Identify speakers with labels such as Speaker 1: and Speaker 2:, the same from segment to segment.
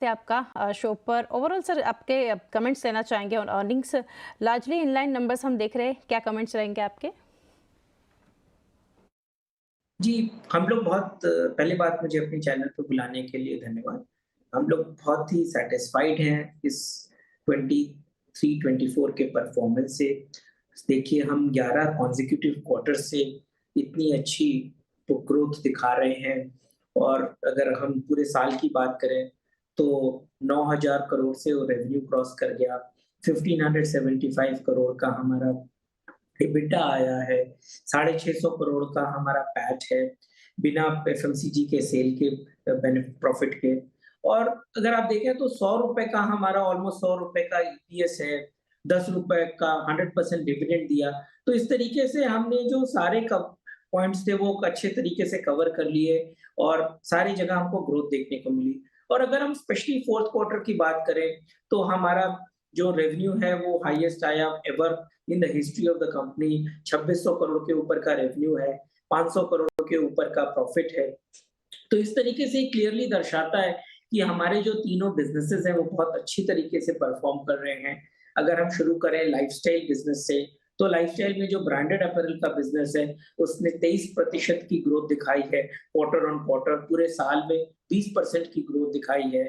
Speaker 1: थे आपका शो पर। ओवरऑल सर आपके कमेंट्स लेना चाहेंगे और अर्निंग्स लार्जली इनलाइन नंबर्स हम देख रहे हैं, क्या कमेंट्स रहेंगे आपके?
Speaker 2: जी, हम लोग पहली बात मुझे अपने चैनल पे बुलाने के लिए धन्यवाद। हम लोग बहुत ही सैटिस्फाइड हैं इस 23-24 के परफॉर्मेंस से। देखिए हम 11 कॉन्सेक्यूटिव क्वार्टर से इतनी अच्छी तो ग्रोथ दिखा रहे हैं और अगर हम पूरे साल की बात करें तो 9,000 करोड़ से वो रेवेन्यू क्रॉस कर गया। 1575 करोड़ का हमारा एबिटा आया है, 650 करोड़ का हमारा पैट है, बिना एफएमसीजी के सेल के प्रॉफिट के। और अगर आप देखें तो ₹100 का हमारा ऑलमोस्ट ₹100 का ईपीएस है, ₹10 का 100% डिविडेंड दिया। तो इस तरीके से हमने जो सारे पॉइंट्स थे वो अच्छे तरीके से कवर कर लिए और सारी जगह हमको ग्रोथ देखने को मिली। और अगर हम स्पेशली फोर्थ क्वार्टर की बात करें तो हमारा जो रेवेन्यू है वो हाईएस्ट आया ever in the history of the company. 2600 crore के ऊपर का रेवेन्यू है, 500 करोड़ के ऊपर का प्रॉफिट है। तो इस तरीके से क्लियरली दर्शाता है कि हमारे जो तीनों बिज़नेसेस हैं वो बहुत अच्छी तरीके से परफ़ॉर्म कर रहे हैं। अगर हम शुरू करें लाइफ़स्टाइल बिज़नेस से, तो लाइफ़स्टाइल में जो ब्रांडेड अपैरल का बिज़नेस है, उसने 23% की ग्रोथ दिखाई है, क्वार्टर ऑन क्वार्टर। पूरे साल में 20% की ग्रोथ दिखाई है।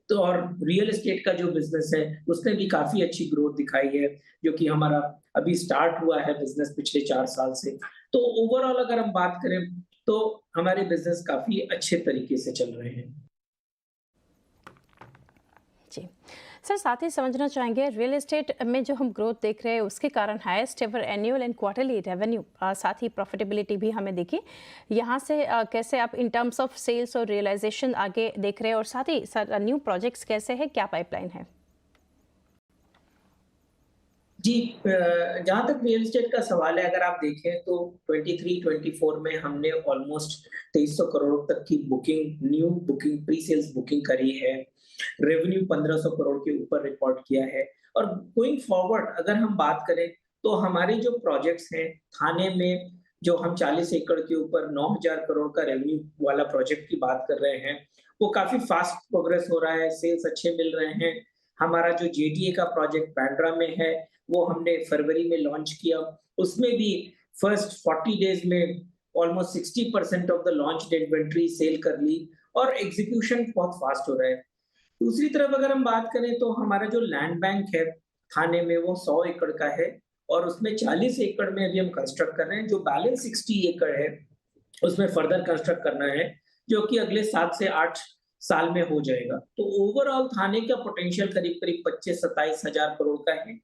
Speaker 2: तो और रियल एस्टेट का जो बिज़नेस है, उसने भी काफ़ी अच्छी ग्रोथ दिखाई है, जो कि हमारा अभी स्टार्ट हुआ है बिज़नेस पिछले 4 साल से। तो ओवरऑल अगर हम बात करें, तो हमारे बिज़नेस काफ़ी अच्छे तरीके से चल रहे हैं।
Speaker 1: जी। सर साथ ही समझना चाहेंगे रियल एस्टेट में जो हम ग्रोथ देख रहे हैं उसके कारण highest ever annual and quarterly revenue साथ ही प्रॉफिटेबिलिटी भी हमें दिखी। यहाँ से कैसे आप इन टर्म्स ऑफ सेल्स और रियलाइजेशन आगे देख रहे हैं और साथ ही सर न्यू प्रोजेक्ट्स कैसे हैं, क्या पाइपलाइन है?
Speaker 2: जी, जहाँ तक रियल एस्टेट का सवाल है, अगर आप देखें तो 23-24 में हमने ऑलमोस्ट 2300 करोड़ तक की new booking, pre sales booking करी है। रेवेन्यू 1500 करोड़ के ऊपर रिकॉर्ड किया है और गोइंग फॉरवर्ड अगर हम बात करें, तो हमारे जो प्रोजेक्ट्स हैं, थाने में जो हम 40 एकड़ के ऊपर 9,000 करोड़ का रेवेन्यू वाला प्रोजेक्ट की बात कर रहे हैं, वो काफ़ी फास्ट प्रोग्रेस हो रहा है, सेल्स अच्छे मिल रहे हैं। हमारा जो जेडीए का प्रोजेक्ट बांद्रा में है, वो हमने फरवरी में लॉन्च किया। उसमें भी फर्स्ट 40 डेज़ में almost 60% of the launched inventory sale कर ली और एग्ज़ीक्यूशन बहुत फास्ट हो रहा है। दूसरी तरफ अगर हम बात करें तो हमारा जो लैंड बैंक है, थाने में वो 100 एकड़ का है और उसमें 40 एकड़ में अभी हम कंस्ट्रक्ट कर रहे हैं। जो बैलेंस 60 एकड़ है, उसमें फर्दर कंस्ट्रक्ट करना है, जो कि अगले 7 से 8 साल में हो जाएगा। तो ओवरऑल थाने का पोटेंशियल करीब-करीब 25-27 हज़ार करोड़ का है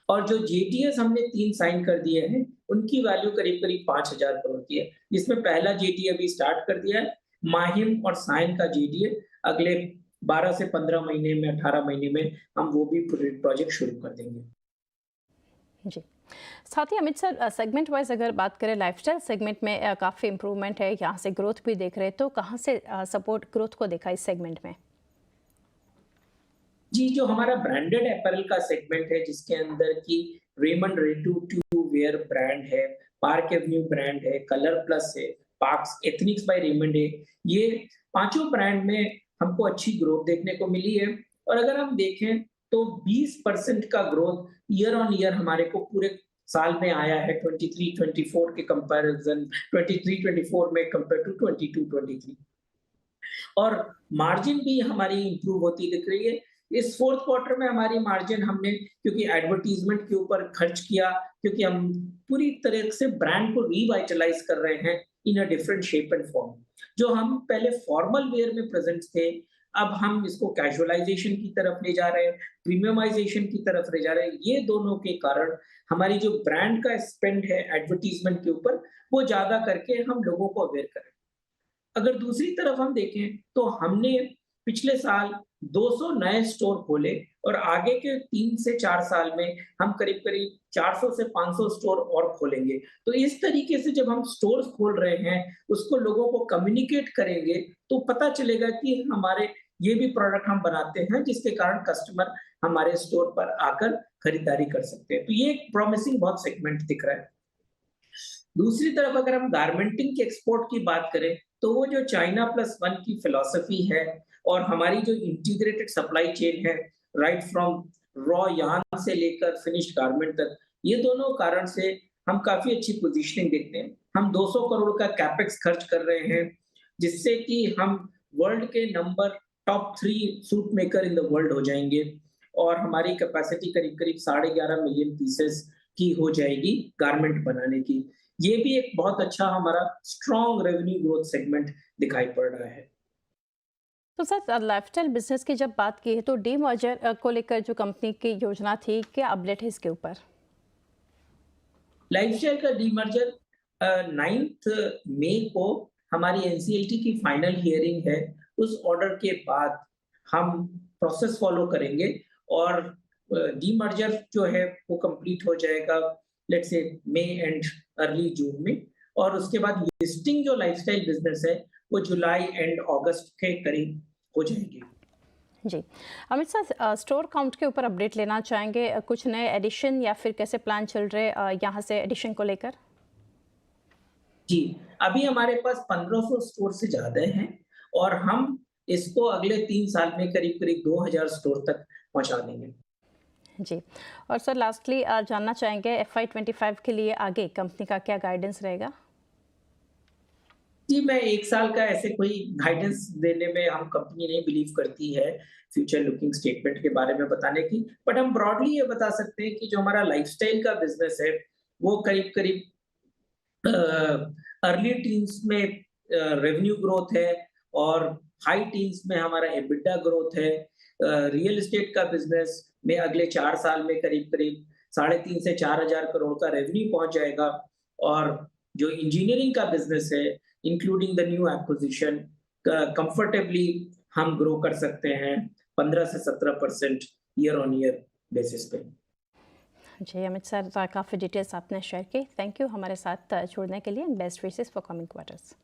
Speaker 2: और जो जेटीएस हमने 3 साइन कर दिए हैं, उनकी वैल्यू करीब-करीब 5,000 करोड़ की है। जिसमें पहला जेटीए अभी स्टार्ट कर दिया है, माहिम और साइन का जेटीए अगले 12 से 15 महीने में, 18 महीने में हम वो भी प्रोजेक्ट शुरू कर देंगे।
Speaker 1: जी। साथ ही अमित सर सेगमेंट वाइज अगर बात करें लाइफस्टाइल सेगमेंट में काफ़ी इंप्रूवमेंट है, यहाँ से ग्रोथ भी देख रहे हैं, तो कहाँ से सपोर्ट ग्रोथ को देखा इस सेगमेंट में?
Speaker 2: जी, जो हमारा ब्रांडेड अपैरल का सेगमेंट है, जिसके अंदर की Raymond ready to wear brand है, पार्क एवेन्यू ब्रांड है, कलर प्लस है, पार्क्स एथनिक्स बाय रेमंड है, ये पांचों ब्रांड में हमको अच्छी ग्रोथ देखने को मिली है। और अगर हम देखें तो 20% का ग्रोथ ईयर ऑन ईयर हमारे को पूरे साल में आया है। 23-24 के कंपैरिजन 23-24 में कंपेयर टू 22-23 और मार्जिन भी हमारी इंप्रूव होती दिख रही है। इस फोर्थ क्वार्टर में हमारी मार्जिन हमने क्योंकि एडवर्टाइजमेंट के ऊपर खर्च किया, क्योंकि हम पूरी तरह से ब्रांड को रिवाइटलाइज कर रहे हैं in a different shape and form. जो हम पहले फॉर्मल वेयर में प्रेजेंट थे, अब हम इसको कैजुअलाइजेशन की तरफ ले जा रहे हैं, प्रीमियमाइजेशन की तरफ ले जा रहे हैं। ये दोनों के कारण हमारी जो ब्रांड का स्पेंड है एडवर्टाइजमेंट के ऊपर, वो ज्यादा करके हम लोगों को अवेयर करें। अगर दूसरी तरफ हम देखें तो हमने पिछले साल 200 नए स्टोर खोले और आगे के 3 से 4 साल में हम करीब-करीब 400 से 500 स्टोर और खोलेंगे। तो इस तरीके से जब हम स्टोर्स खोल रहे हैं, उसको लोगों को कम्युनिकेट करेंगे, तो पता चलेगा कि हमारे ये भी प्रोडक्ट हम बनाते हैं, जिसके कारण कस्टमर हमारे स्टोर पर आकर खरीदारी कर सकते हैं। तो ये एक प्रॉमिसिंग बहुत सेगमेंट दिख रहा है। दूसरी तरफ अगर हम गारमेंटिंग के एक्सपोर्ट की बात करें, तो वो जो चाइना प्लस वन की फिलॉसफी है, और हमारी जो इंटीग्रेटेड सप्लाई चेन है, राइट फ्रॉम रॉ यार्न से लेकर फिनिश्ड गारमेंट तक, ये दोनों कारण से हम काफ़ी अच्छी पोज़ीशनिंग देखते हैं। हम 200 करोड़ का कैपेक्स खर्च कर रहे हैं, जिससे कि हम वर्ल्ड के number top 3 suit maker in the world हो जाएँगे और हमारी कैपेसिटी करीब-करीब 11.5 मिलियन पीसेस की हो जाएगी गारमेंट बनाने की। ये भी एक बहुत अच्छा हमारा स्ट्रॉन्ग रेवेन्यू ग्रोथ सेगमेंट दिखाई पड़ रहा है।
Speaker 1: तो सर लाइफस्टाइल बिजनेस की जब बात की है तो डीमर्जर को लेकर जो कंपनी की योजना थी, क्या अपडेट है इसके ऊपर?
Speaker 2: लाइफस्टाइल का डीमर्जर 9th मई को हमारी एनसीएलटी की फाइनल हियरिंग है। उस ऑर्डर के बाद हम प्रोसेस फॉलो करेंगे और डीमर्जर जो है वो कंप्लीट हो जाएगा let's say May and early जून में और उसके बाद लिस्टिंग जो लाइफस्टाइल बिजनेस है वो जुलाई एंड अगस्त के करीब हो जाएगी।
Speaker 1: जी। अमित सर स्टोर काउंट के ऊपर अपडेट लेना चाहेंगे, कुछ नए एडिशन या फिर कैसे प्लान चल रहे यहाँ से एडिशन को लेकर?
Speaker 2: जी, अभी हमारे पास 1500 स्टोर से ज़्यादा हैं और हम इसको अगले 3 साल में करीब-करीब 2000 स्टोर तक पहुँचा देंगे।
Speaker 1: जी। और सर लास्टली जानना चाहेंगे FY 25 के लिए आगे कंपनी का क्या गाइडेंस रहेगा?
Speaker 2: जी, मैं 1 साल का ऐसे कोई गाइडेंस देने में हम कंपनी नहीं बिलीव करती है, फ्यूचर लुकिंग स्टेटमेंट के बारे में बताने की। बट हम ब्रॉडली ये बता सकते हैं कि जो हमारा लाइफ़स्टाइल का बिज़नेस है, वो करीब-करीब अर्ली टीन्स में रेवेन्यू ग्रोथ है और हाई टीन्स में हमारा एबिटा ग्रोथ है। रियल एस्टेट का बिज़नेस में अगले 4 साल में करीब-करीब 3.5 से 4,000 करोड़ का रेवेन्यू पहुँच जाएगा और जो इंजीनियरिंग का बिज़नेस है, including the new acquisition comfortably हम ग्रो कर सकते हैं 15 से 17% ईयर ऑन ईयर बेसिस पे।
Speaker 1: जी, अमित सर काफ़ी डिटेल्स आपने शेयर की। थैंक यू हमारे साथ जुड़ने के लिए। Best wishes for coming quarters.